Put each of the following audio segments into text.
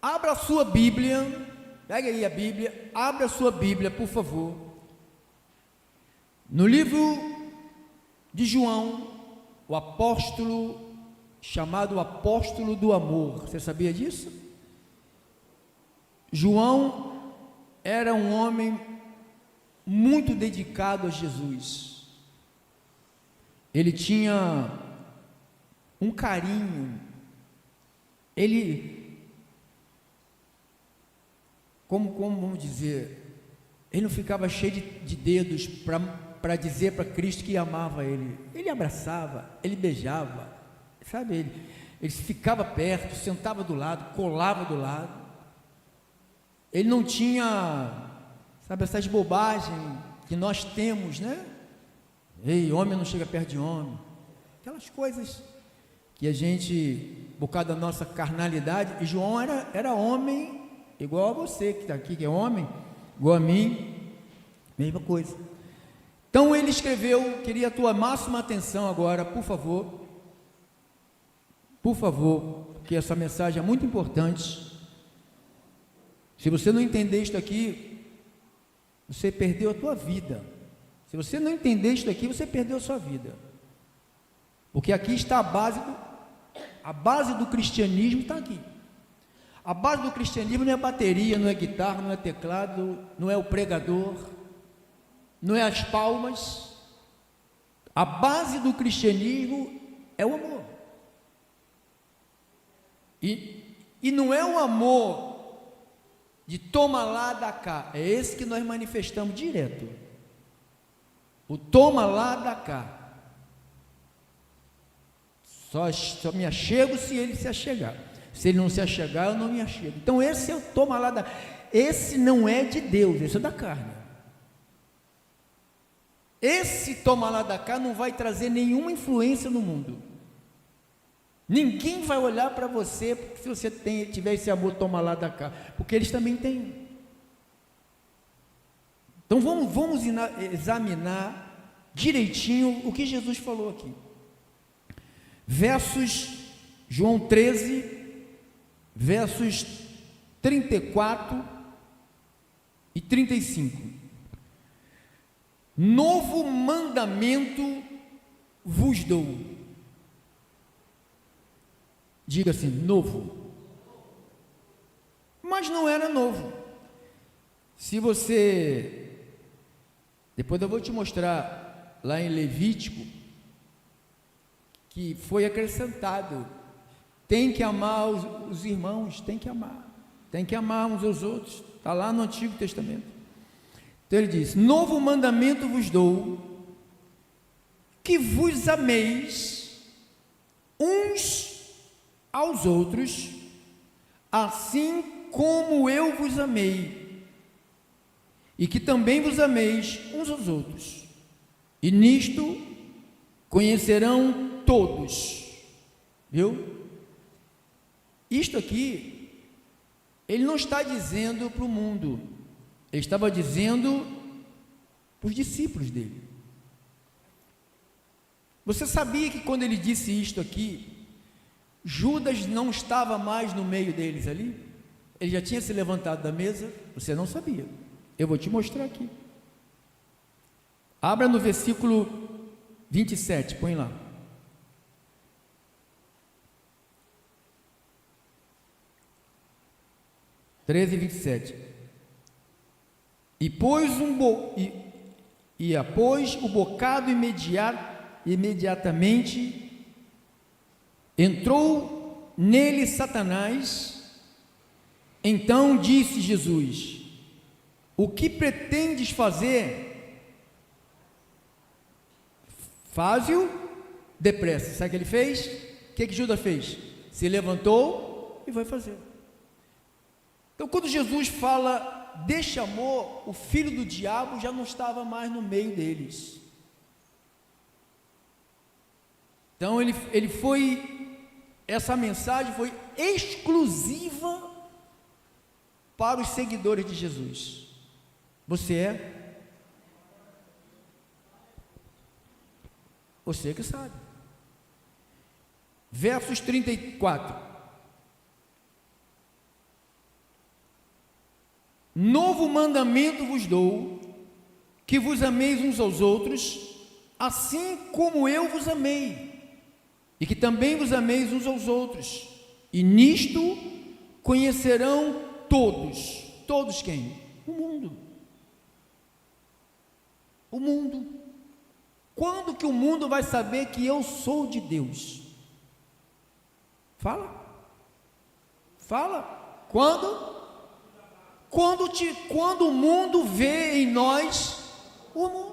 Abra a sua Bíblia, pega aí a Bíblia, abra a sua Bíblia, por favor, no livro de João, o apóstolo, chamado apóstolo do amor. Você sabia disso? João era um homem muito dedicado a Jesus. Ele tinha um carinho, como vamos dizer, ele não ficava cheio de dedos para dizer para Cristo que amava ele. Ele abraçava, ele beijava, sabe? Ele ficava perto, sentava do lado, colava do lado. Ele não tinha, sabe, essas bobagens que nós temos, né? Ei, homem não chega perto de homem. Aquelas coisas que a gente, por causa da nossa carnalidade, e João era homem, igual a você que está aqui, que é homem, igual a mim, mesma coisa. Então ele escreveu, queria a tua máxima atenção agora, por favor, porque essa mensagem é muito importante. Se você não entender isto aqui, você perdeu a tua vida. Se você não entender isto aqui, você perdeu a sua vida. Porque aqui está a base do cristianismo está aqui. A base do cristianismo não é bateria, não é guitarra, não é teclado, não é o pregador, não é as palmas. A base do cristianismo é o amor. E não é o amor de toma lá, dá cá. É esse que nós manifestamos direto. O toma lá, dá cá. Só me achego se ele se achegar. Se ele não se achegar, eu não me achego. Então esse é o toma lá, dá. Esse não é de Deus, esse é da carne. Esse toma lá, dá cá não vai trazer nenhuma influência no mundo. Ninguém vai olhar para você se você tiver esse amor, toma lá, dá cá, porque eles também têm. Então vamos examinar direitinho o que Jesus falou aqui. Versos, João 13, versos 34 e 35. Novo mandamento vos dou. Diga assim, novo. Mas não era novo. Se você, depois eu vou te mostrar lá em Levítico, que foi acrescentado, tem que amar os irmãos, tem que amar uns aos outros, está lá no Antigo Testamento. Então ele diz, novo mandamento vos dou, que vos ameis uns aos outros, assim como eu vos amei, e que também vos ameis uns aos outros, e nisto conhecerão todos, viu? Isto aqui, ele não está dizendo para o mundo, ele estava dizendo para os discípulos dele. Você sabia que quando ele disse isto aqui, Judas não estava mais no meio deles ali? Ele já tinha se levantado da mesa? Você não sabia. Eu vou te mostrar aqui. Abra no versículo 27, põe lá. (13 e 27). Após o bocado imediatamente entrou nele Satanás. Então disse Jesus: o que pretendes fazer? Faze-o depressa. Sabe o que ele fez? O que Judas fez? Se levantou e foi fazer. Então, quando Jesus fala deste amor, o filho do diabo já não estava mais no meio deles. Então essa mensagem foi exclusiva para os seguidores de Jesus. Você é? Você que sabe. Versos 34. Novo mandamento vos dou, que vos ameis uns aos outros, assim como eu vos amei, e que também vos ameis uns aos outros. E nisto conhecerão todos. Todos quem? O mundo. O mundo. Quando que o mundo vai saber que eu sou de Deus? Fala. Fala. Quando? Quando o mundo vê em nós o mundo.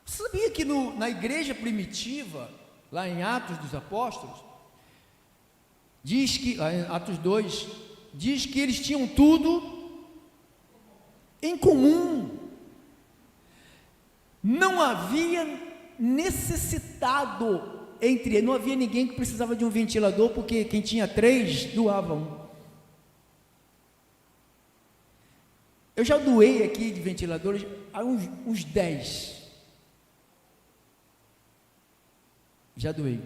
Você sabia que na igreja primitiva, lá em Atos dos Apóstolos, diz que, Atos 2, diz que eles tinham tudo em comum. Não havia necessitado entre eles, não havia ninguém que precisava de um ventilador, porque quem tinha 3 doava um. Eu já doei aqui de ventiladores a uns 10. Já doei.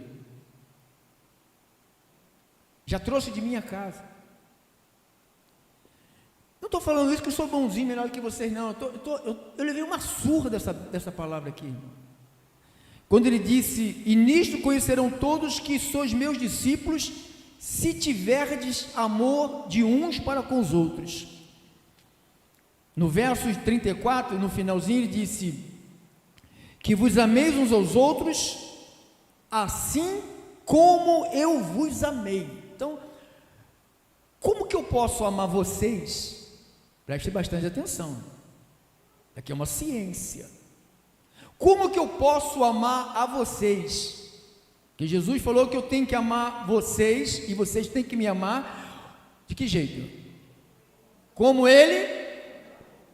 Já trouxe de minha casa. Não estou falando isso que eu sou bonzinho, melhor que vocês, não. Eu levei uma surra dessa palavra aqui. Quando ele disse: e nisto conhecerão todos que sois meus discípulos, se tiverdes amor de uns para com os outros. No verso 34, no finalzinho, ele disse: que vos ameis uns aos outros, assim como eu vos amei. Então, como que eu posso amar vocês? Preste bastante atenção. Aqui é uma ciência. Como que eu posso amar a vocês? Que Jesus falou que eu tenho que amar vocês e vocês têm que me amar. De que jeito? Como Ele.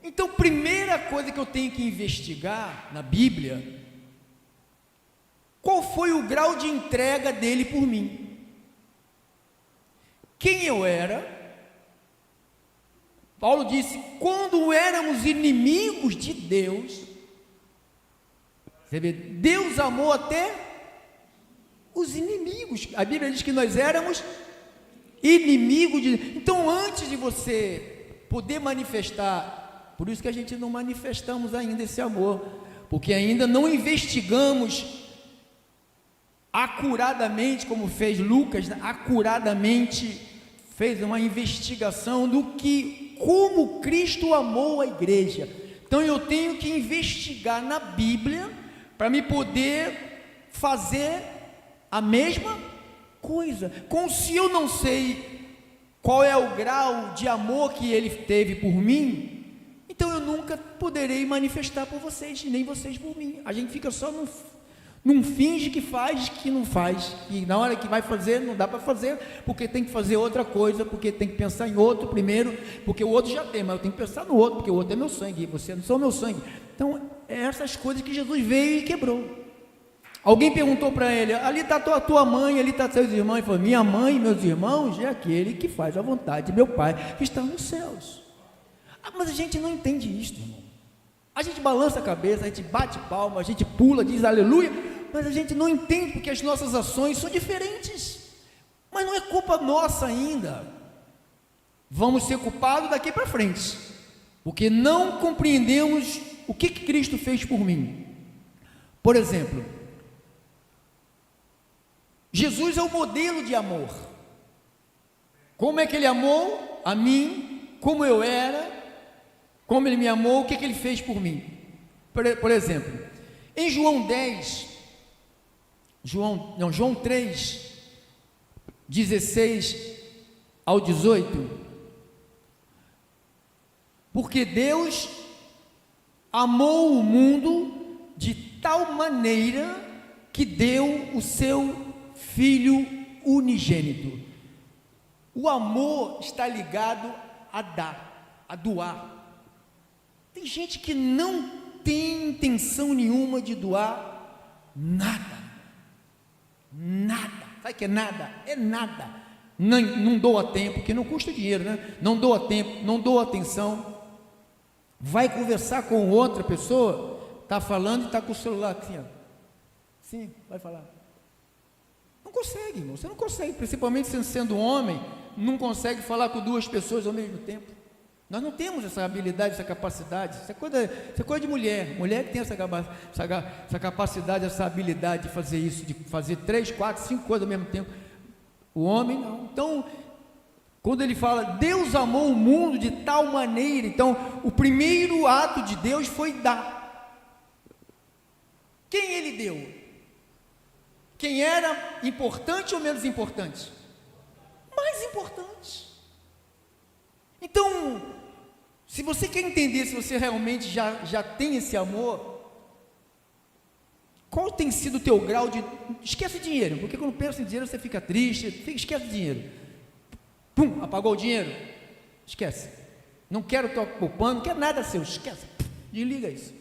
Então, primeira coisa que eu tenho que investigar na Bíblia: qual foi o grau de entrega dele por mim? Quem eu era? Paulo disse: quando éramos inimigos de Deus, você vê, Deus amou até os inimigos. A Bíblia diz que nós éramos inimigos de Deus. Então, antes de você poder manifestar, por isso que a gente não manifestamos ainda esse amor, porque ainda não investigamos acuradamente, como fez Lucas, acuradamente fez uma investigação como Cristo amou a igreja. Então eu tenho que investigar na Bíblia para me poder fazer a mesma coisa. Se eu não sei qual é o grau de amor que ele teve por mim, então eu nunca poderei manifestar por vocês, nem vocês por mim. A gente fica só num finge que faz, que não faz, e na hora que vai fazer, não dá para fazer, porque tem que fazer outra coisa, porque tem que pensar em outro primeiro, porque o outro já tem, mas eu tenho que pensar no outro, porque o outro é meu sangue, e você não são meu sangue. Então, é essas coisas que Jesus veio e quebrou. Alguém perguntou para ele: ali está a tua mãe, ali está seus irmãos. Ele falou: minha mãe e meus irmãos é aquele que faz a vontade de meu Pai que está nos céus. Mas a gente não entende isso, irmão. A gente balança a cabeça, a gente bate palma, a gente pula, diz aleluia, mas a gente não entende porque as nossas ações são diferentes. Mas não é culpa nossa ainda. Vamos ser culpados daqui para frente, porque não compreendemos o que Cristo fez por mim. Por exemplo, Jesus é o modelo de amor. Como é que Ele amou a mim, como eu era, como Ele me amou, o que Ele fez por mim. Por exemplo, em João 3, 16 ao 18, porque Deus amou o mundo de tal maneira que deu o seu Filho unigênito. O amor está ligado a dar, a doar. Tem gente que não tem intenção nenhuma de doar nada. Sabe o que é nada? É nada. Não doa tempo, que não custa dinheiro, né? Não doa tempo, não doa atenção. Vai conversar com outra pessoa, está falando e está com o celular assim, ó. Sim, vai falar. Não consegue, irmão, você não consegue, principalmente sendo homem, não consegue falar com duas pessoas ao mesmo tempo. Nós não temos essa habilidade, essa capacidade. Isso é coisa de mulher. Mulher que tem essa capacidade, essa habilidade de fazer isso, de fazer 3, 4, 5 coisas ao mesmo tempo. O homem não. Então, quando ele fala, Deus amou o mundo de tal maneira, então, o primeiro ato de Deus foi dar. Quem ele deu? Quem era importante ou menos importante? Mais importante. Então, se você quer entender se você realmente já tem esse amor, qual tem sido o teu grau de... Esquece dinheiro, porque quando pensa em dinheiro você fica triste, esquece dinheiro. Pum, apagou o dinheiro, esquece. Não quero estar poupando, não quero nada seu, esquece. Desliga isso.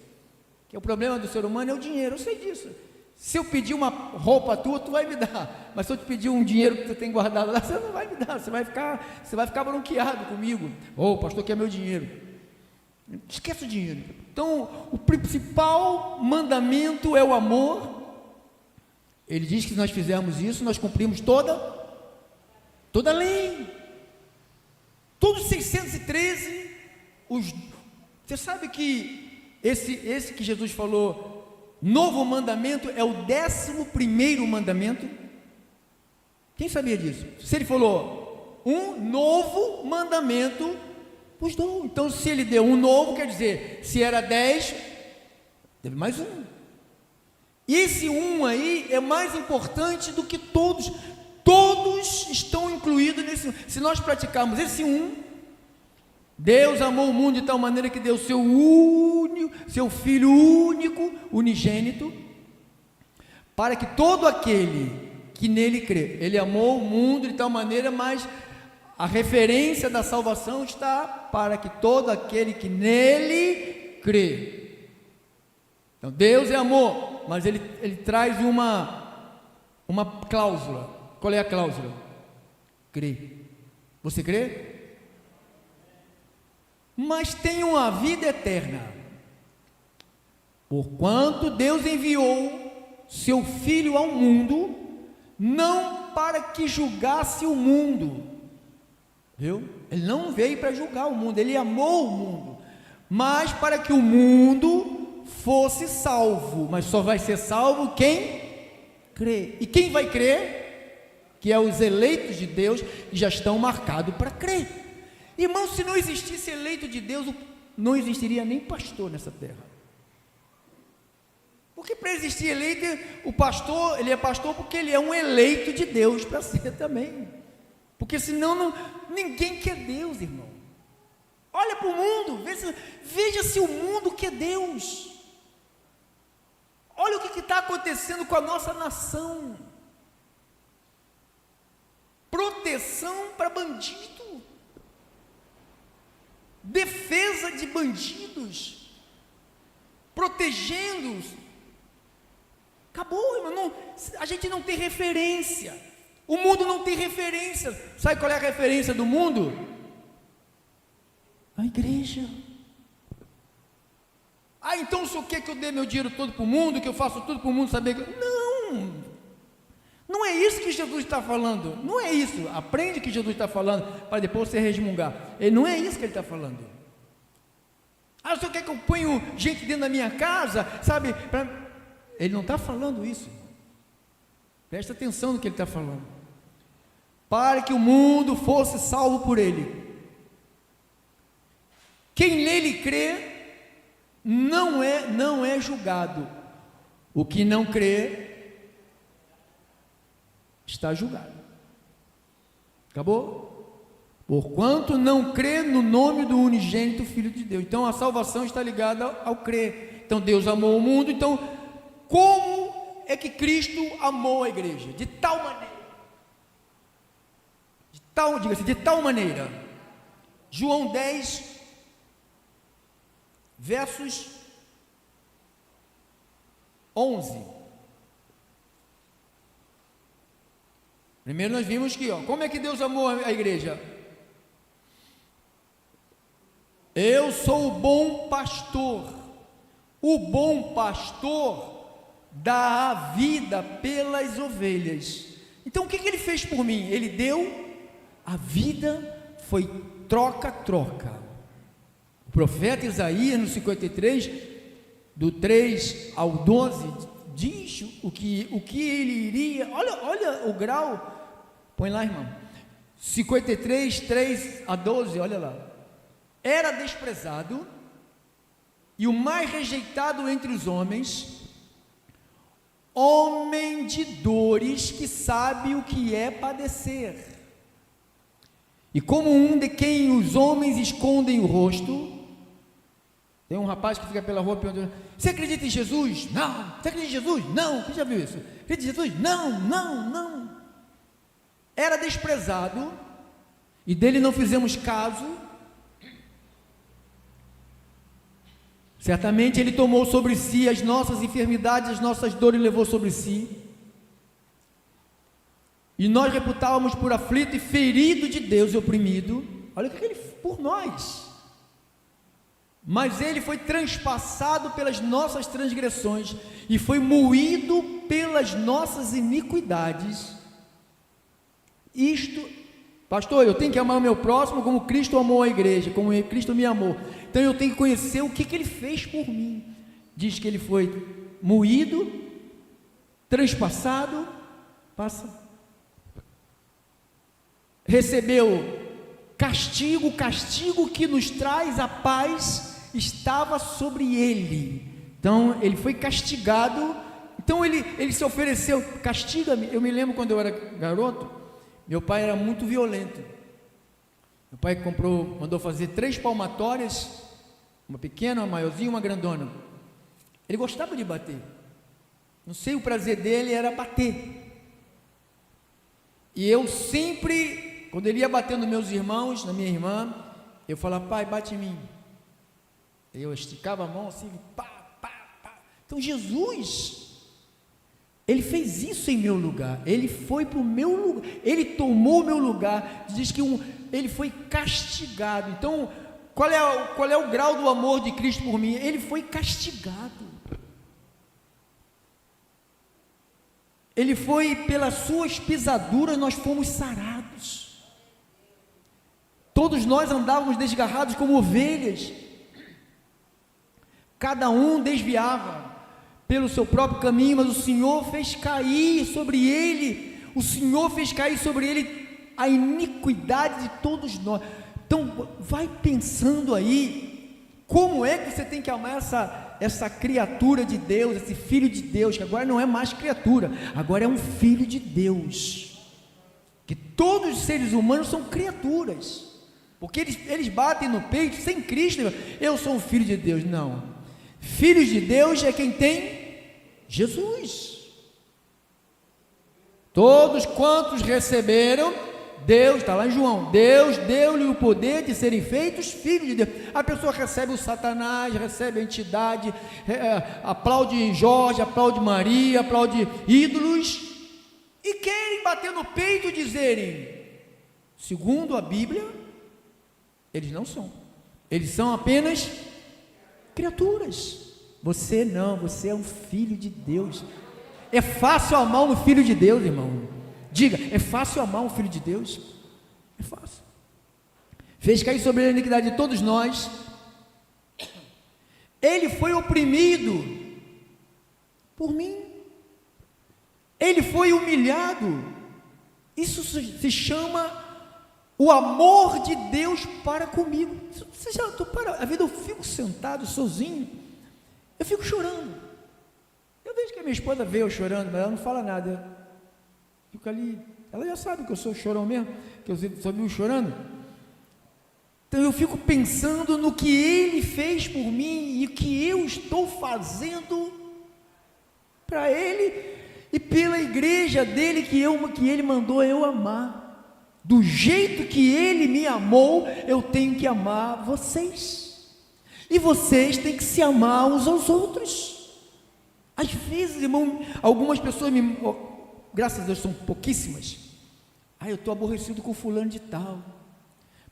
Que o problema do ser humano é o dinheiro, eu sei disso. Se eu pedir uma roupa tua, tu vai me dar. Mas se eu te pedir um dinheiro que tu tem guardado lá, você não vai me dar. Você vai ficar bronqueado comigo. O pastor quer meu dinheiro. Esquece o dinheiro. Então, o principal mandamento é o amor. Ele diz que se nós fizermos isso, nós cumprimos toda a lei. Todos os 613. Você sabe que esse que Jesus falou... Novo mandamento é o 11º mandamento. Quem sabia disso? Se ele falou um novo mandamento, os dou. Então, se ele deu um novo, quer dizer, se era 10, teve mais um. E esse um aí é mais importante do que todos. Todos estão incluídos nesse. Se nós praticarmos esse um, Deus amou o mundo de tal maneira que deu seu Filho único, unigênito, para que todo aquele que nele crê, ele amou o mundo de tal maneira, mas a referência da salvação está para que todo aquele que nele crê. Então Deus é amor, mas ele traz uma cláusula. Qual é a cláusula? Crê. Você crê? Mas tem uma vida eterna, porquanto Deus enviou seu Filho ao mundo, não para que julgasse o mundo, viu? Ele não veio para julgar o mundo, ele amou o mundo, mas para que o mundo fosse salvo, mas só vai ser salvo quem crê. E quem vai crer? Que é os eleitos de Deus, que já estão marcados para crer. Irmão, se não existisse eleito de Deus, não existiria nem pastor nessa terra. Porque para existir eleito, o pastor, ele é pastor porque ele é um eleito de Deus para ser também. Porque senão ninguém quer Deus, irmão. Olha para o mundo, veja se o mundo quer Deus. Olha o que está acontecendo com a nossa nação. Proteção para bandido. Defesa de bandidos, protegendo-os. Acabou, irmão. A gente não tem referência. O mundo não tem referência. Sabe qual é a referência do mundo? A igreja. Então o senhor quer que eu dê meu dinheiro todo para o mundo, que eu faço tudo para o mundo saber que... Não é isso que Jesus está falando. Não é isso. Aprende o que Jesus está falando, para depois você resmungar. Não é isso que ele está falando. O senhor quer que eu ponha gente dentro da minha casa, sabe? Ele não está falando isso. Presta atenção no que ele está falando. Para que o mundo fosse salvo por ele. Quem nele crê não é julgado. O que não crê está julgado. Acabou? Porquanto não crê no nome do unigênito Filho de Deus. Então a salvação está ligada ao crer. Então Deus amou o mundo. Então como é que Cristo amou a igreja? De tal maneira. Diga-se, de tal maneira. João 10, versos 11. Primeiro nós vimos que, como é que Deus amou a igreja? Eu sou o bom pastor. O bom pastor dá a vida pelas ovelhas. Então o que ele fez por mim? Ele deu a vida foi troca-troca. O profeta Isaías, no 53, do 3 ao 12, diz o que ele iria, olha o grau, põe lá, irmão, 53, 3 a 12, olha lá. Era desprezado e o mais rejeitado entre os homens, homem de dores, que sabe o que é padecer, e como um de quem os homens escondem o rosto. Tem um rapaz que fica pela rua perguntando: você acredita em Jesus? Não. Você acredita em Jesus? Não. Você já viu isso? Acredita em Jesus? Não. Era desprezado e dele não fizemos caso. Certamente ele tomou sobre si as nossas enfermidades, as nossas dores levou sobre si. E nós reputávamos por aflito e ferido de Deus e oprimido. Olha o que ele por nós. Mas ele foi transpassado pelas nossas transgressões e foi moído pelas nossas iniquidades. Isto, pastor, eu tenho que amar o meu próximo como Cristo amou a igreja, como Cristo me amou. Então eu tenho que conhecer o que ele fez por mim. Diz que ele foi moído, transpassado, recebeu castigo, o castigo que nos traz a paz estava sobre ele. Então ele foi castigado. Então ele se ofereceu: castiga-me. Eu me lembro quando eu era garoto, meu pai era muito violento. Meu pai mandou fazer 3 palmatórias, uma pequena, uma maiorzinha e uma grandona. Ele gostava de bater. Não sei, o prazer dele era bater. E eu sempre, quando ele ia bater nos meus irmãos, na minha irmã, eu falava: pai, bate em mim. Eu esticava a mão assim, pá. Então Jesus, ele fez isso em meu lugar. Ele foi para o meu lugar, ele tomou o meu lugar. Diz que ele foi castigado. Então qual é o grau do amor de Cristo por mim? Ele foi castigado. Ele foi, pelas suas pisaduras nós fomos sarados. Todos nós andávamos desgarrados como ovelhas, cada um desviava pelo seu próprio caminho, mas o Senhor fez cair sobre ele, a iniquidade de todos nós. Então vai pensando aí, como é que você tem que amar essa criatura de Deus, esse filho de Deus, que agora não é mais criatura, agora é um filho de Deus, que todos os seres humanos são criaturas, porque eles batem no peito, sem Cristo, eu sou um filho de Deus. Não, filhos de Deus é quem tem Jesus. Todos quantos receberam, Deus, está lá em João, Deus deu-lhe o poder de serem feitos filhos de Deus. A pessoa recebe o Satanás, recebe a entidade, aplaude Jorge, aplaude Maria, aplaude ídolos, e querem bater no peito e dizerem: segundo a Bíblia, eles não são, eles são apenas criaturas. Você não, você é um filho de Deus. É fácil amar um filho de Deus, irmão. Diga, é fácil amar um filho de Deus? É fácil. Fez cair sobre ele a iniquidade de todos nós. Ele foi oprimido por mim. Ele foi humilhado. Isso se chama o amor de Deus para comigo. Você já a vida, eu fico sentado sozinho, eu fico chorando. Eu vejo que a minha esposa vê eu chorando, mas ela não fala nada. Fico ali, ela já sabe que eu sou chorão mesmo, que eu só vivo chorando. Então eu fico pensando no que ele fez por mim e o que eu estou fazendo para ele e pela igreja dele que ele mandou eu amar. Do jeito que ele me amou, eu tenho que amar vocês. E vocês têm que se amar uns aos outros. Às vezes, irmão, algumas pessoas graças a Deus são pouquíssimas. Eu estou aborrecido com fulano de tal,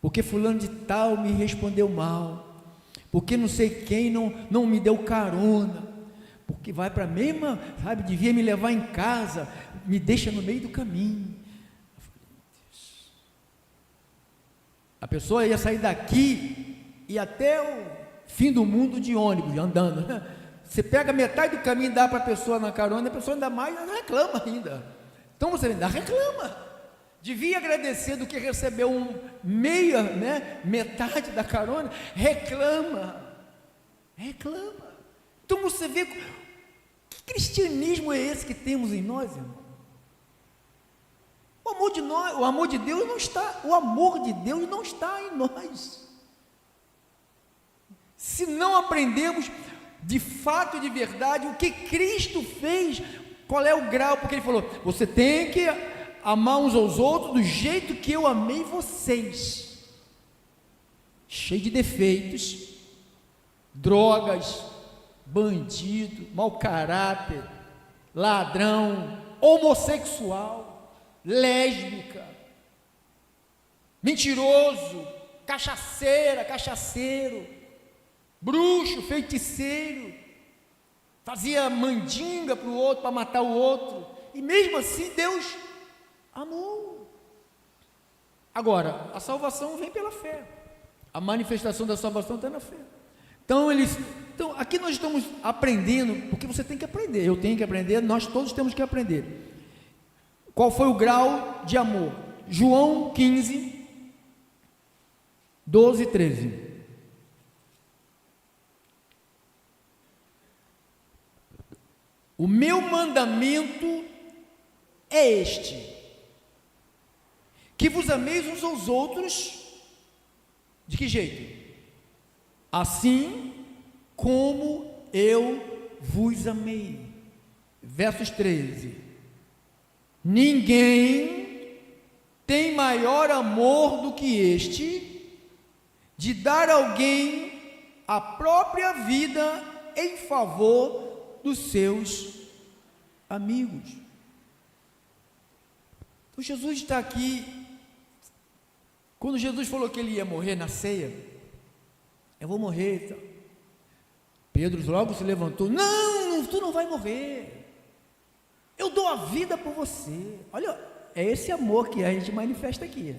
porque fulano de tal me respondeu mal, porque não sei quem não me deu carona, porque vai para a mesma, sabe, devia me levar em casa, me deixa no meio do caminho. A pessoa ia sair daqui e até o fim do mundo de ônibus, andando, né? Você pega metade do caminho e dá para a pessoa na carona, a pessoa ainda mais reclama ainda. Então você ainda reclama. Devia agradecer do que recebeu meia, né? Metade da carona, reclama. Então você vê que cristianismo é esse que temos em nós, irmão? O amor de Deus não está em nós. Se não aprendemos de fato e de verdade o que Cristo fez, qual é o grau, porque ele falou, você tem que amar uns aos outros do jeito que eu amei vocês, cheio de defeitos, drogas, bandido, mau caráter, ladrão, homossexual, lésbica, mentiroso, cachaceiro, bruxo, feiticeiro, fazia mandinga para o outro, para matar o outro, e mesmo assim Deus amou. Agora, a salvação vem pela fé, a manifestação da salvação está na fé. Então aqui nós estamos aprendendo, porque você tem que aprender, eu tenho que aprender, nós todos temos que aprender. Qual foi o grau de amor? João 15, 12 e 13. O meu mandamento é este, que vos ameis uns aos outros, de que jeito? Assim como eu vos amei. Versos 13. Ninguém tem maior amor do que este, de dar a alguém a própria vida em favor dos seus amigos. Então Jesus está aqui. Quando Jesus falou que ele ia morrer na ceia, eu vou morrer, então. Pedro logo se levantou, não, tu não vai morrer, eu dou a vida por você. Olha, é esse amor que a gente manifesta aqui.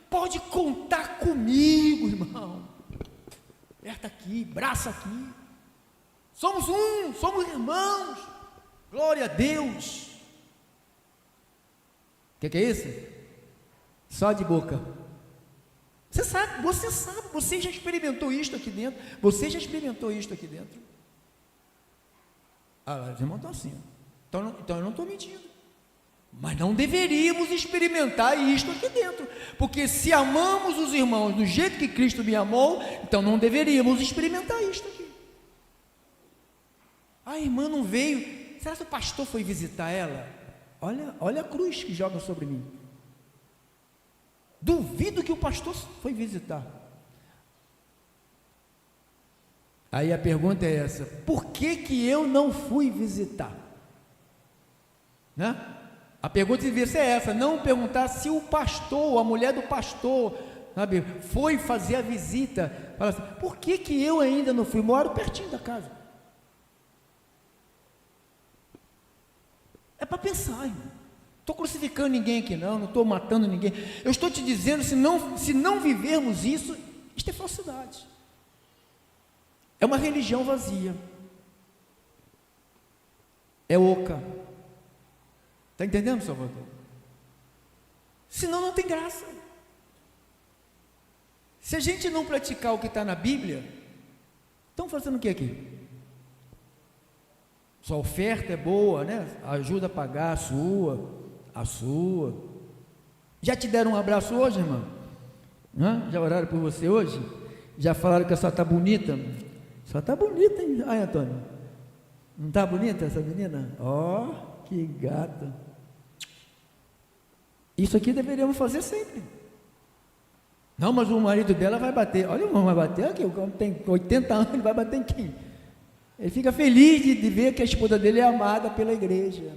Pode contar comigo, irmão. Aperta aqui, braço aqui. Somos irmãos. Glória a Deus. O que é isso? Só de boca. Você sabe, você já experimentou isto aqui dentro. Ah, os irmãos estão assim. Então eu não estou mentindo. Mas não deveríamos experimentar isto aqui dentro, porque se amamos os irmãos do jeito que Cristo me amou, então não deveríamos experimentar isto aqui. A irmã não veio, será que o pastor foi visitar ela? Olha a cruz que joga sobre mim. Duvido que o pastor foi visitar. Aí a pergunta é essa: por que eu não fui visitar? Né? A pergunta devia ser essa, não perguntar se o pastor, a mulher do pastor, sabe, foi fazer a visita. Fala assim, por que eu ainda não fui? Moro pertinho da casa. É para pensar, irmão. Estou crucificando ninguém aqui não estou matando ninguém. Eu estou te dizendo, se não vivermos isso, isto é falsidade. É uma religião vazia. É oca. Está entendendo, Salvador? Senão não tem graça. Se a gente não praticar o que está na Bíblia, estão fazendo o que aqui? Sua oferta é boa, né? Ajuda a pagar a sua. Já te deram um abraço hoje, irmã? Já oraram por você hoje? Já falaram que a senhora está bonita? Só está bonita, hein? Ai, Antônio, não está bonita essa menina? Ó, que gata. Isso aqui deveríamos fazer sempre. Não, mas o marido dela vai bater. Olha, o irmão vai bater aqui, o homem tem 80 anos, ele vai bater em quem? Ele fica feliz de ver que a esposa dele é amada pela igreja.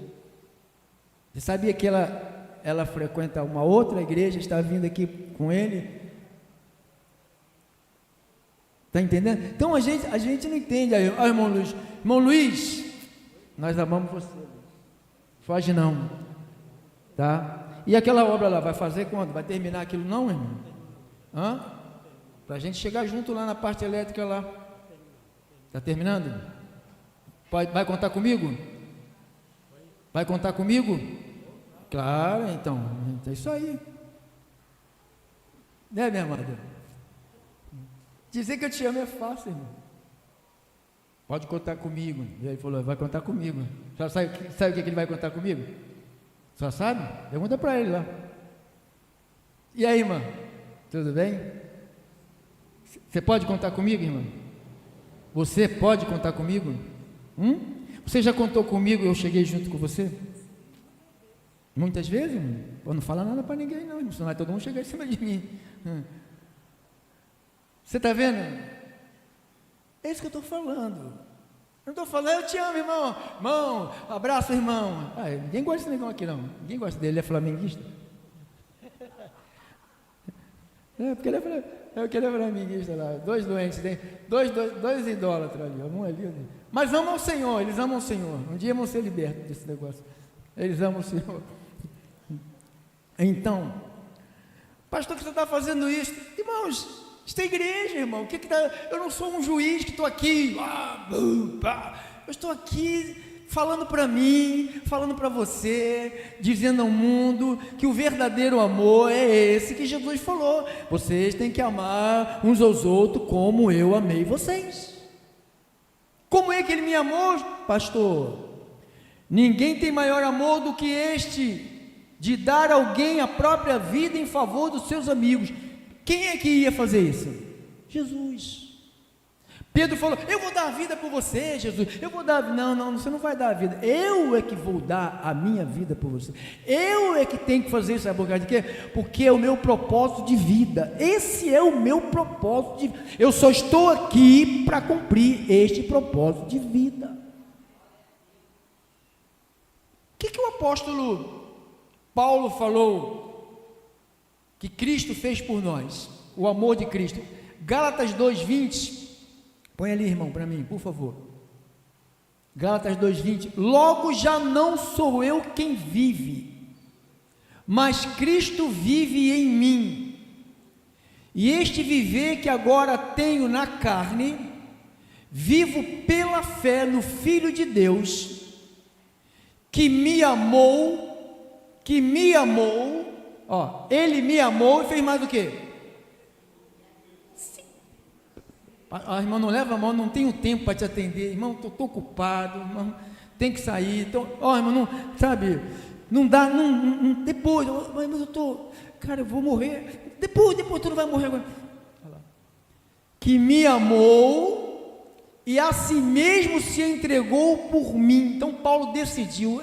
Você sabia que ela frequenta uma outra igreja, está vindo aqui com ele? Está entendendo? Então a gente não entende. Aí, irmão Luiz, nós amamos você. Foge não, tá? E aquela obra lá, vai fazer quando? Vai terminar aquilo não, irmão? Para a gente chegar junto lá na parte elétrica lá. Está terminando? Vai contar comigo? Vai contar comigo? Claro, então, é isso aí. Né, minha amada? Dizer que eu te amo é fácil, irmão. Pode contar comigo. E ele falou, vai contar comigo. Já sabe o que ele vai contar comigo? Só sabe? Pergunta para ele lá. E aí, irmã? Tudo bem? Você pode contar comigo, irmã? Você pode contar comigo? Você já contou comigo e eu cheguei junto com você? Muitas vezes, irmão. Eu não falo nada para ninguém, não. Senão vai todo mundo chegar em cima de mim. Você está vendo? É isso que eu estou falando. Eu não estou falando, eu te amo, irmão. Irmão, abraço, irmão. Ninguém gosta desse negócio aqui, não. Ninguém gosta dele, ele é flamenguista. Porque ele é flamenguista lá. Dois doentes, tem dois idólatras ali. Um ali. Mas amam o Senhor, eles amam o Senhor. Um dia vão ser libertos desse negócio. Eles amam o Senhor. Então, pastor, que você está fazendo isso? Irmãos, isso é igreja, irmão. Eu não sou um juiz que estou aqui. Eu estou aqui falando para mim, falando para você, dizendo ao mundo que o verdadeiro amor é esse que Jesus falou. Vocês têm que amar uns aos outros como eu amei vocês. Como é que ele me amou, pastor? Ninguém tem maior amor do que este, de dar a alguém a própria vida em favor dos seus amigos. Quem é que ia fazer isso? Jesus. Pedro falou, eu vou dar a vida por você, Jesus. Eu vou dar, não, você não vai dar a vida. Eu é que vou dar a minha vida por você. Eu é que tenho que fazer isso, sabe por causa de quê? Porque é o meu propósito de vida. Esse é o meu propósito de vida. Eu só estou aqui para cumprir este propósito de vida. O que o apóstolo Paulo falou que Cristo fez por nós? O amor de Cristo. Gálatas 2:20. Põe ali, irmão, para mim, por favor. Gálatas 2:20. Logo já não sou eu quem vive, mas Cristo vive em mim. E este viver que agora tenho na carne, vivo pela fé no Filho de Deus, que me amou, ele me amou e fez mais do que? Irmão, não leva a mão, não tenho tempo para te atender, irmão, estou ocupado, irmão, tem que sair, então, irmão, não, sabe, não dá, depois, mas eu estou, cara, eu vou morrer, depois tu não vai morrer agora. Que me amou e a si mesmo se entregou por mim. Então Paulo decidiu,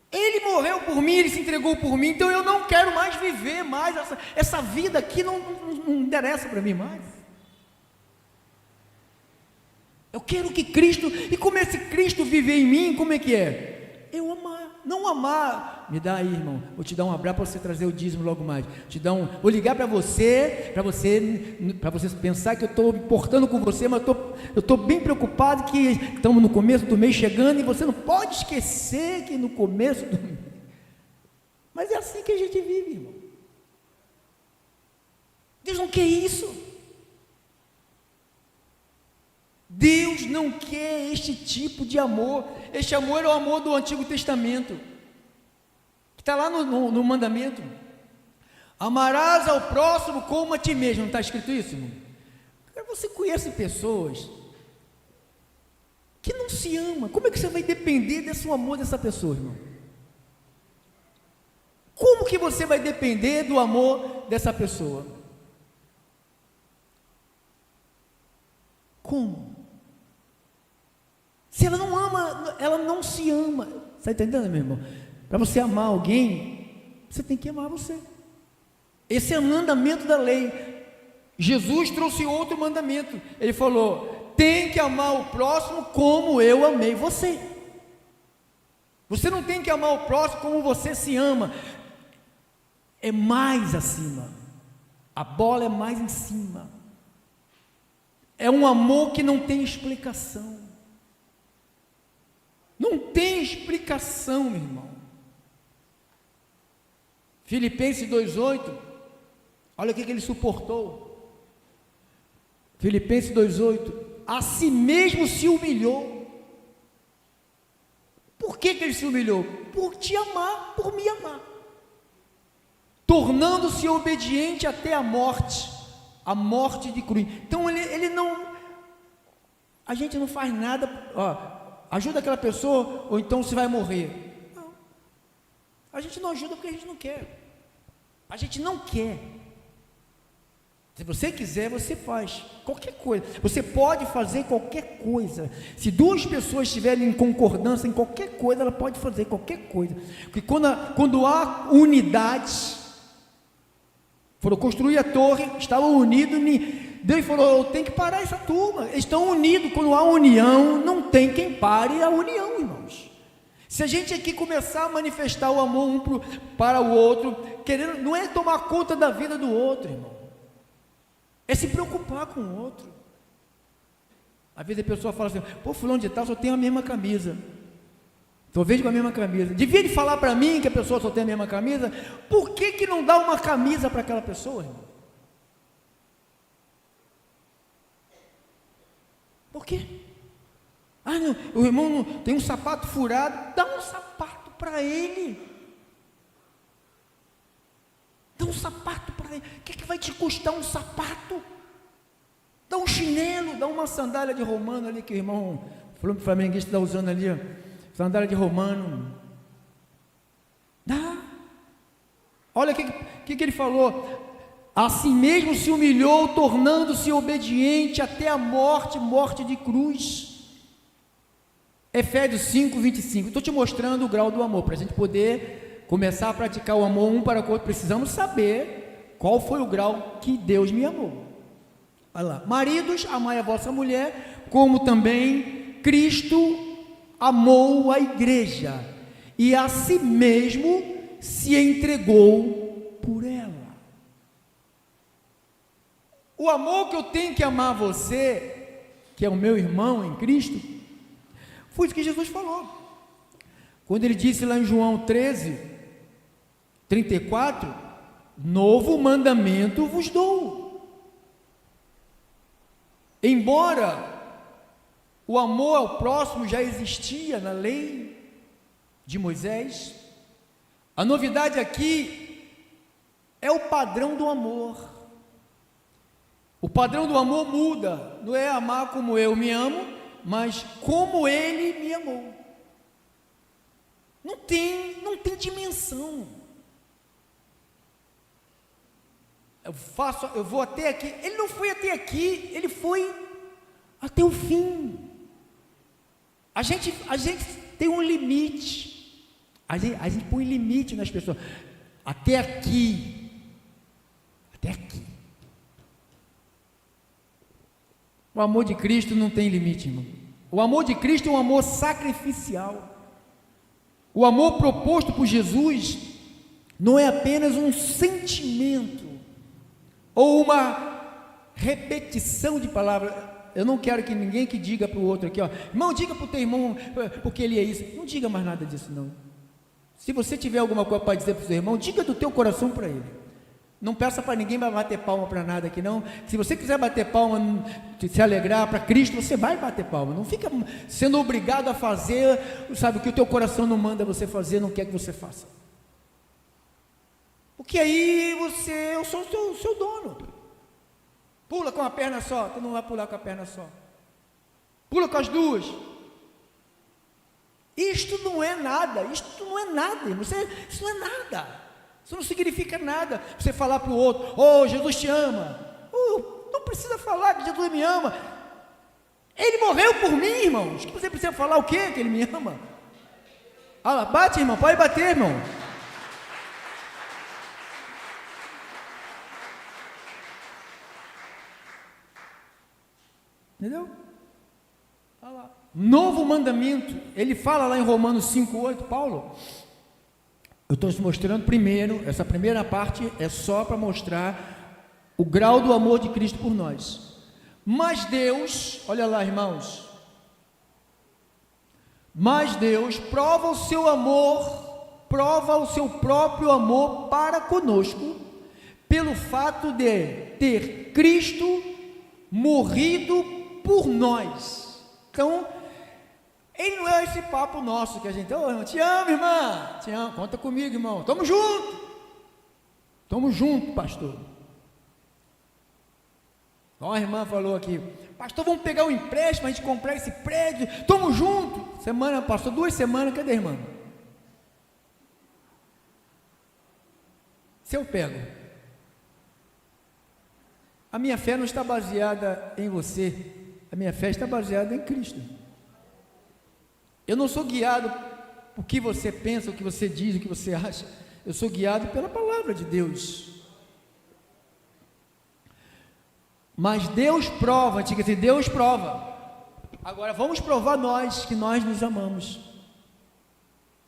ele morreu por mim, ele se entregou por mim, então eu não quero mais viver mais, essa vida aqui não interessa para mim mais. Eu quero que Cristo, e como esse Cristo viver em mim, como é que é? Eu amar, não amar, me dá aí, irmão, vou te dar um abraço para você trazer o dízimo logo mais, vou ligar para você pensar que eu estou me portando com você, mas eu estou bem preocupado que estamos no começo do mês chegando, e você não pode esquecer que no começo do mês, mas é assim que a gente vive, irmão. Deus não quer isso. Deus não quer este tipo de amor. Este amor é o amor do Antigo Testamento, que está lá no mandamento. Amarás ao próximo como a ti mesmo. Não está escrito isso, irmão? Você conhece pessoas que não se amam. Como é que você vai depender desse amor dessa pessoa, irmão? Como que você vai depender do amor dessa pessoa? Como? Se ela não ama, ela não se ama. Você está entendendo, meu irmão? Para você amar alguém, você tem que amar você. Esse é o mandamento da lei. Jesus trouxe outro mandamento. Ele falou, tem que amar o próximo como eu amei você. Você não tem que amar o próximo como você se ama. É mais acima. A bola é mais em cima. É um amor que não tem explicação. Não tem explicação, meu irmão. Filipenses 2,8, olha o que ele suportou. Filipenses 2,8, a si mesmo se humilhou. Por que ele se humilhou? Por te amar, por me amar, tornando-se obediente até a morte de cruz. Então ele não, a gente não faz nada, ajuda aquela pessoa, ou então você vai morrer. Não, a gente não ajuda porque a gente não quer. A gente não quer. Se você quiser, você faz qualquer coisa. Você pode fazer qualquer coisa. Se duas pessoas estiverem em concordância em qualquer coisa, ela pode fazer qualquer coisa. Porque quando há unidade, foram construir a torre, estavam unidos, Deus falou, eu tenho que parar essa turma. Eles estão unidos. Quando há união, não tem quem pare a união, irmãos. Se a gente aqui começar a manifestar o amor um para o outro, querendo, não é tomar conta da vida do outro, irmão, é se preocupar com o outro. Às vezes a pessoa fala assim, pô, fulano de tal só tem a mesma camisa, estou vendo com a mesma camisa. Devia de falar para mim que a pessoa só tem a mesma camisa. Por que não dá uma camisa para aquela pessoa, irmão? Por quê? Ah, não, o irmão não, tem um sapato furado, dá um sapato para ele. Dá um sapato para ele. O que vai te custar um sapato? Dá um chinelo, dá uma sandália de romano ali, que o irmão flamenguista está usando ali, ó, sandália de romano. Dá. Olha o que ele falou. Assim mesmo se humilhou, tornando-se obediente até a morte de cruz. Efésios 5:25, estou te mostrando o grau do amor, para a gente poder começar a praticar o amor um para o outro. Precisamos saber qual foi o grau que Deus me amou. Olha lá, maridos, amai a vossa mulher, como também Cristo amou a igreja, e a si mesmo se entregou por ela. O amor que eu tenho que amar você, que é o meu irmão em Cristo, foi isso que Jesus falou, quando ele disse lá em João 13:34, novo mandamento vos dou. Embora o amor ao próximo já existia na lei de Moisés, a novidade aqui é o padrão do amor. O padrão do amor muda, não é amar como eu me amo, mas como ele me amou. Não tem dimensão. Eu vou até aqui. Ele não foi até aqui, ele foi até o fim. A gente tem um limite. A gente põe limite nas pessoas. Até aqui. Até aqui. O amor de Cristo não tem limite, irmão. O amor de Cristo é um amor sacrificial. O amor proposto por Jesus não é apenas um sentimento ou uma repetição de palavras. Eu não quero que ninguém que diga para o outro aqui, ó, irmão, diga para o teu irmão porque ele é isso. Não diga mais nada disso, não. Se você tiver alguma coisa para dizer para o seu irmão, diga do teu coração para ele. Não peça para ninguém bater palma para nada aqui, não. Se você quiser bater palma, se alegrar para Cristo, você vai bater palma. Não fica sendo obrigado a fazer, sabe, o que o teu coração não manda você fazer, não quer que você faça. Porque aí eu sou o seu dono. Pula com a perna só, tu não vai pular com a perna só. Pula com as duas. Isto não é nada, irmão. Isso não é nada. Isso não significa nada. Você falar para o outro, oh, Jesus te ama. Não precisa falar que Jesus me ama. Ele morreu por mim, irmãos. Que você precisa falar o quê? Que ele me ama. Ah, bate, irmão, pode bater, irmão. Entendeu? Olha lá. Novo mandamento. Ele fala lá em Romanos 5:8, Paulo. Eu estou te mostrando primeiro, essa primeira parte é só para mostrar o grau do amor de Cristo por nós. Mas Deus, olha lá, irmãos, mas Deus prova o seu amor prova o seu próprio amor para conosco, pelo fato de ter Cristo morrido por nós. Então, ele não é esse papo nosso que a gente, irmão, te amo, irmã, te amo, conta comigo, irmão, tamo junto, pastor. Ó, a irmã falou aqui, pastor, vamos pegar um empréstimo, a gente comprar esse prédio, tamo junto. Semana passou 2 semanas, cadê a irmã? Se eu pego, a minha fé não está baseada em você, a minha fé está baseada em Cristo. Eu não sou guiado por que você pensa, o que você diz, o que você acha, eu sou guiado pela palavra de Deus. Mas Deus prova, tinha que dizer, Deus prova. Agora vamos provar nós, que nós nos amamos.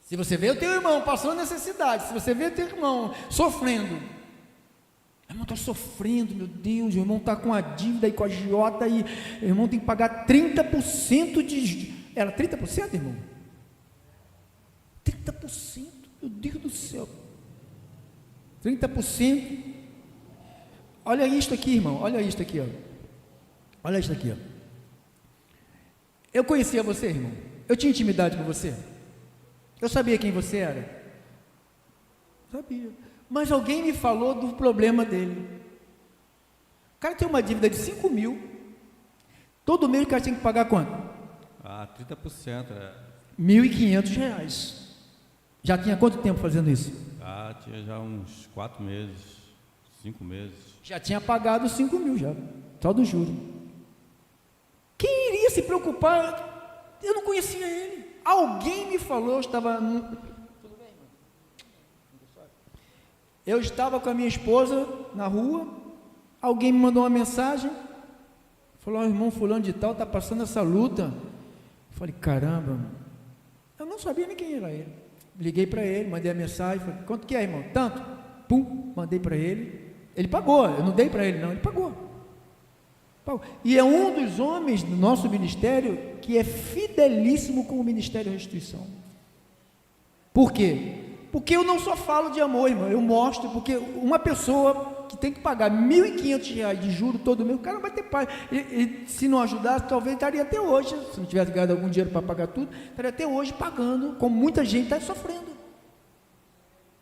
Se você vê o teu irmão passando necessidade, se você vê o teu irmão sofrendo, o irmão está sofrendo, meu Deus, o irmão está com a dívida e com a agiota, e o irmão tem que pagar 30% de... Era 30%, irmão? 30%, meu Deus do céu. 30%. Olha isto aqui, irmão, olha isto aqui, ó. Olha isto aqui, ó. Eu conhecia você, irmão. Eu tinha intimidade com você. Eu sabia quem você era. Sabia. Mas alguém me falou do problema dele. O cara tem uma dívida de 5 mil. Todo mês o cara tinha que pagar quanto? 30%. R$1.500. Já tinha quanto tempo fazendo isso? Tinha já uns 4 meses, 5 meses. Já tinha pagado 5 mil já, só do juro. Quem iria se preocupar? Eu não conhecia ele. Alguém me falou, eu estava... Tudo bem, irmão? Eu estava com a minha esposa na rua, alguém me mandou uma mensagem, falou, irmão fulano de tal está passando essa luta. Eu falei, caramba, eu não sabia nem quem era ele. Liguei para ele, mandei a mensagem, falei, quanto que é, irmão? Tanto. Pum, mandei para ele. Ele pagou, eu não dei para ele não, ele pagou. E é um dos homens do nosso ministério que é fidelíssimo com o Ministério Restituição. Por quê? Porque eu não só falo de amor, irmão, eu mostro, porque uma pessoa que tem que pagar R$1.500 de juros todo mês, o cara vai ter paz. E se não ajudasse, talvez estaria até hoje, se não tivesse ganhado algum dinheiro para pagar tudo, estaria até hoje pagando, como muita gente está sofrendo.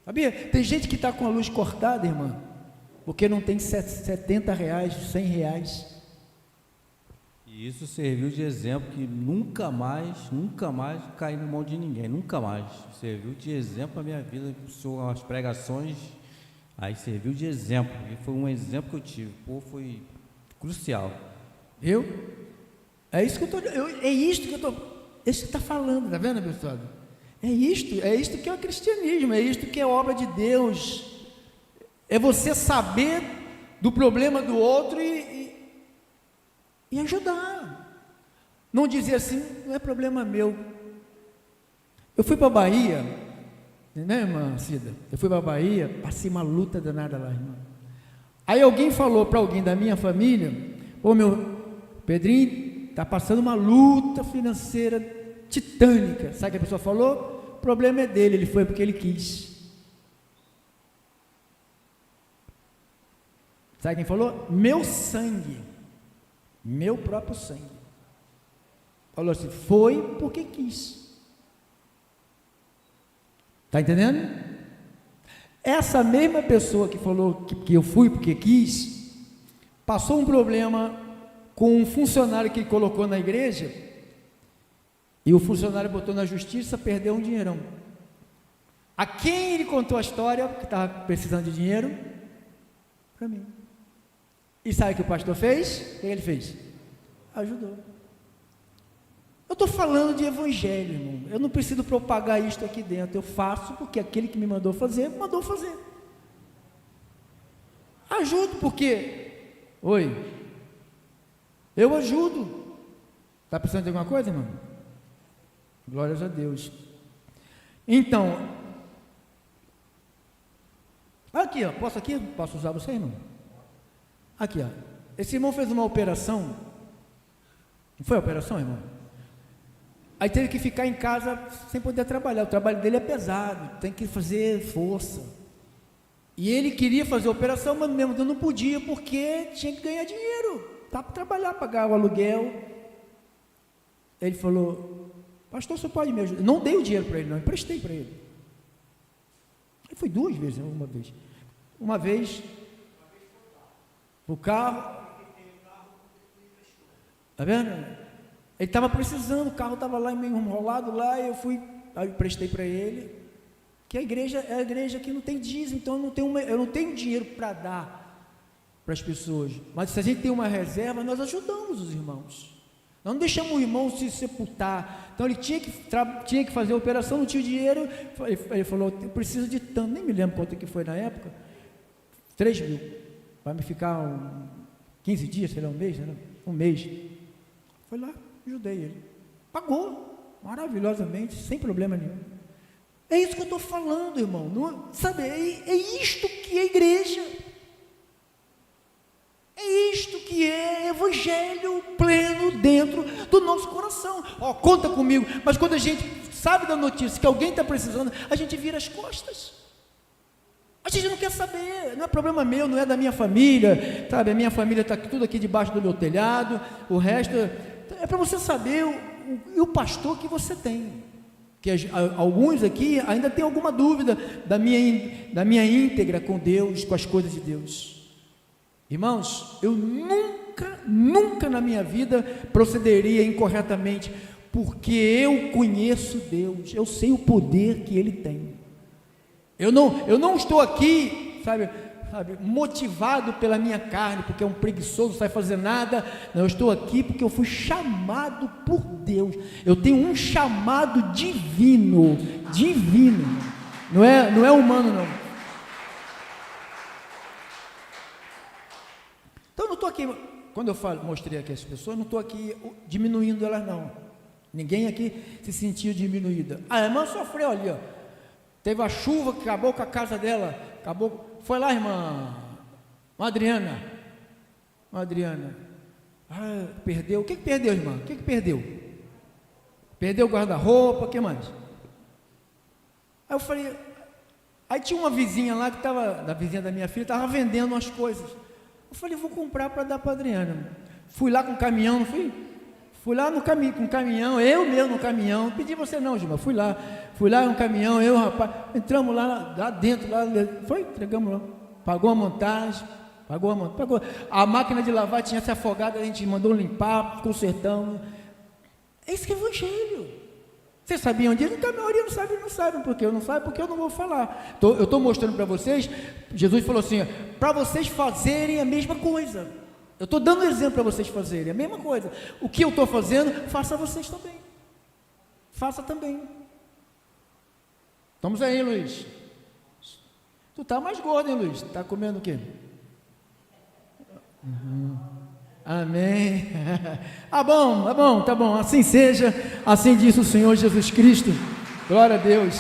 Sabia? Tem gente que está com a luz cortada, irmã, porque não tem R$70, R$100. E isso serviu de exemplo que nunca mais caí na mão de ninguém, nunca mais. Serviu de exemplo na minha vida, as pregações, aí serviu de exemplo, e foi um exemplo que eu tive, foi crucial. Viu? É isso que eu estou, é isto que eu estou, é isso que está falando, está vendo, pessoal? É isto que é o cristianismo, é isto que é obra de Deus, é você saber do problema do outro e ajudar, não dizer assim, não é problema meu. Eu fui para a Bahia, né, irmã Cida? Eu fui para a Bahia, passei uma luta danada lá, irmã. Aí alguém falou para alguém da minha família, meu Pedrinho está passando uma luta financeira titânica. Sabe o que a pessoa falou? O problema é dele, ele foi porque ele quis. Sabe quem falou? Meu sangue, meu próprio sangue. Falou assim, foi porque quis. Está entendendo? Essa mesma pessoa que falou que eu fui porque quis, passou um problema com um funcionário que ele colocou na igreja, e o funcionário botou na justiça, perdeu um dinheirão. A quem ele contou a história, que estava precisando de dinheiro? Para mim. E sabe o que o pastor fez? O que ele fez? Ajudou. Eu estou falando de evangelho, irmão. Eu não preciso propagar isto aqui dentro. Eu faço porque aquele que me mandou fazer. Ajudo porque... Oi. Eu ajudo. Está precisando de alguma coisa, irmão? Glórias a Deus. Então... Aqui, ó. Posso usar você, irmão? Aqui, ó. Esse irmão fez uma operação. Não foi a operação, irmão? Aí teve que ficar em casa sem poder trabalhar. O trabalho dele é pesado, tem que fazer força. E ele queria fazer a operação, mas mesmo não podia, porque tinha que ganhar dinheiro. Tá para trabalhar, pagar o aluguel. Ele falou: pastor, você pode me ajudar? Não dei o dinheiro para ele, não, emprestei para ele. Aí foi 2 vezes, não uma vez. Uma vez, o carro. Está vendo? Ele estava precisando, o carro estava lá meio enrolado lá, e aí eu emprestei para ele, que a igreja é a igreja que não tem dízimo, então eu não tenho dinheiro para dar para as pessoas, mas se a gente tem uma reserva, nós ajudamos os irmãos, nós não deixamos o irmão se sepultar. Então ele tinha que fazer a operação, não tinha dinheiro, ele falou: eu preciso de tanto, nem me lembro quanto que foi na época, 3 mil, vai me ficar 15 dias, sei lá, um mês, foi lá, ajudei ele, pagou maravilhosamente, sem problema nenhum. É isso que eu estou falando, irmão, não, sabe, é isto que é igreja, é isto que é evangelho pleno dentro do nosso coração. Conta comigo, mas quando a gente sabe da notícia que alguém está precisando, a gente vira as costas, a gente não quer saber, não é problema meu, não é da minha família, sabe, a minha família está tudo aqui debaixo do meu telhado, o resto é para você saber o pastor que você tem, que alguns aqui ainda têm alguma dúvida da minha íntegra com Deus, com as coisas de Deus. Irmãos, eu nunca na minha vida procederia incorretamente, porque eu conheço Deus, eu sei o poder que Ele tem. Eu não estou aqui, sabe, motivado pela minha carne, porque é um preguiçoso, não sai fazer nada. Não, eu estou aqui porque eu fui chamado por Deus. Eu tenho um chamado divino, não é humano, não. Então eu não estou aqui, quando eu mostrei aqui as pessoas, não estou aqui diminuindo elas, não. Ninguém aqui se sentiu diminuída. A irmã sofreu ali, teve a chuva que acabou com a casa dela, foi lá, irmã Adriana, perdeu, o que perdeu, irmã? O que perdeu? Perdeu o guarda-roupa, o que mais? Aí eu falei, aí tinha uma vizinha lá, da vizinha da minha filha, estava vendendo umas coisas. Eu falei, vou comprar para dar para a Adriana. Fui lá com o caminhão, não fui? Fui lá com o caminhão, eu mesmo no caminhão, não pedi você não, Gilma, fui lá no caminhão, eu, rapaz, entramos lá dentro, entregamos lá, pagou a montagem, pagou, a máquina de lavar tinha se afogado, a gente mandou limpar, consertamos. É isso que é evangelho. Vocês sabiam disso? A maioria não sabe, porque eu não vou falar. Eu estou mostrando para vocês, Jesus falou assim, para vocês fazerem a mesma coisa. Eu estou dando exemplo para vocês fazerem a mesma coisa. O que eu estou fazendo, faça vocês também. Faça também. Estamos aí, Luiz. Tu está mais gordo, hein, Luiz? Está comendo o quê? Amém. Tá bom. Assim seja. Assim disse o Senhor Jesus Cristo. Glória a Deus.